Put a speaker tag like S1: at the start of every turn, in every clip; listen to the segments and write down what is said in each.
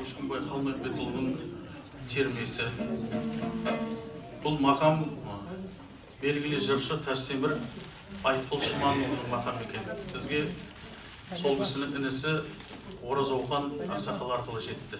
S1: Көшкінбай Қалмайбетұлының термесі. Бұл мақам белгілі жыршы Тастемір Айтқұл Шыманұлының мақам екен. Бізге сол кісінің інісі Оразаухан Ақсақал арқылы жетті.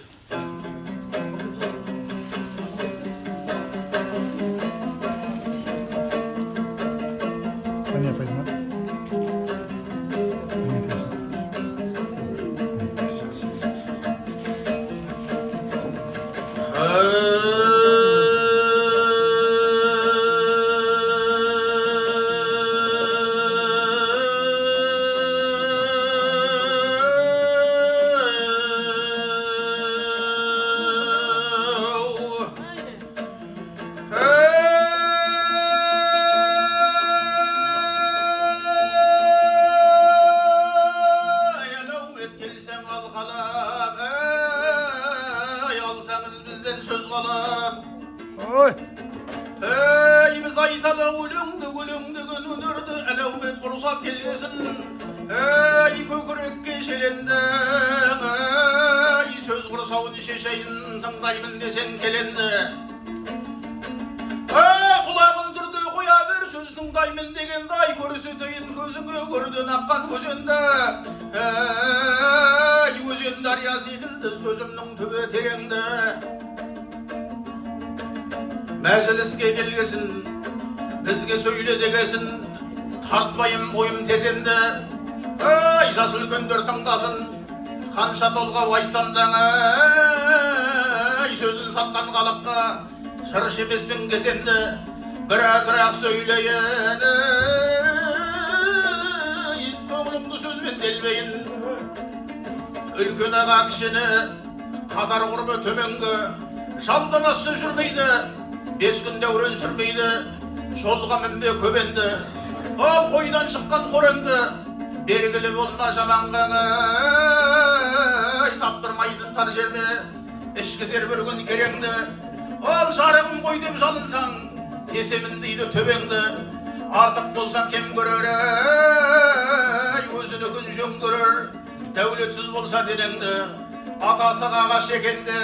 S2: Biz aytalım gülüngdü gününürdü elevmet kursap kelgesin kökürek şelendi söz kursavun şeşeyin tыңдаймын desen kelendi kulağın turdu koya ver söz tыңдаймын degen day көрсөтейін көзіңе көрден аққан көзенді өзен дария секілді сөзімнің түбі тереңді Мәжіліске келгесін, бізге сөйле дегесін, тартпайым ойым тезенді. Жасыл көндер тыңдасын, қанша толға вайсам даңа. Сөзін сатқан қалыққа, шырш емеспен кесенді. Bir azıрақ сөйлейін, көңілімді сөзбен делбейін. Үлкен аға кішіні, қатар құрбы төменгі, шалдырасы жүрмейді. 5 күн дәурен сүрмейді, жолға мінбе көбенді, ал қойдан шыққан қоренді, белгілі болма жаманғаны, таптырмайтын тар жерде, ішкізер бір күн кереңді, ал жарығым қой деп жалынсаң, есемін дейді төбеңді, артық болсаң кем көрер, өзіні күн жөн көрер, дәулетсіз болса денеңді, атасы ағаш екенді,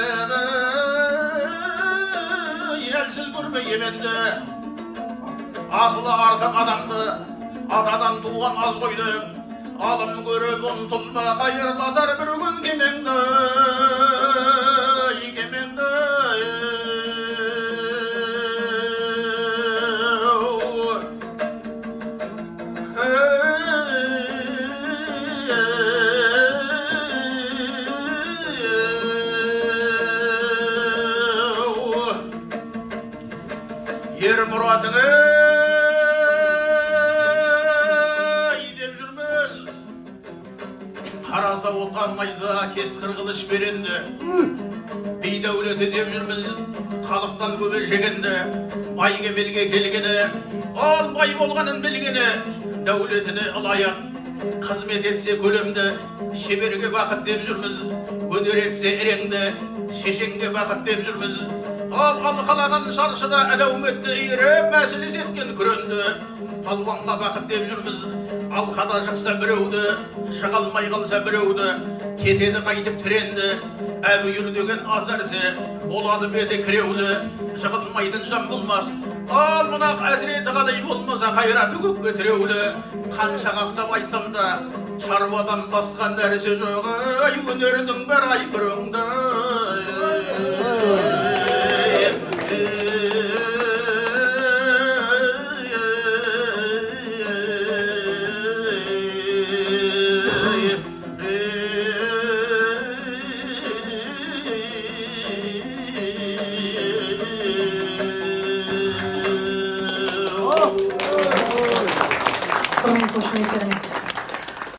S2: Елсіз көрме еменді, асылы артық адамды, атадан туған аз қойды, алым көріп ұмтылма, қайырлатар бір күн кемеңді, кемеңді. Ер мұратыңы деп жүрміз, қараса отан майза кесқыр қылыш беренді, бейдәулеті деп жүрміз, халықтан көбел жегенді, бай кемелге келгені, ал бай болғанын білгені, дәулетіні ылайық, қызмет етсе көлемді, шеберге бақыт деп жүрміз, өнер етсе ереңді, шешенге бақыт деп жүрміз. Ал қалаған шаршыда әлеуметті үйреп мәжіліс еткен күренді, талғанға бақыт деп жүрміз, алқада жықса біреуді, жығалмай қалса біреуді, кетеді қайтып тіренді, әбүйір деген аз нәрсе, болады беті кіреулі, жығылмайтын жан болмас. Ал мұнақ әсіреті қалай болмаса қайраты көкке тіреулі, қанша қақсап айтсам да, шаруадан басқан нәрсе жоқ, өнерінің бір ай күреңді.
S3: Құрметті қошеметтеріңіз.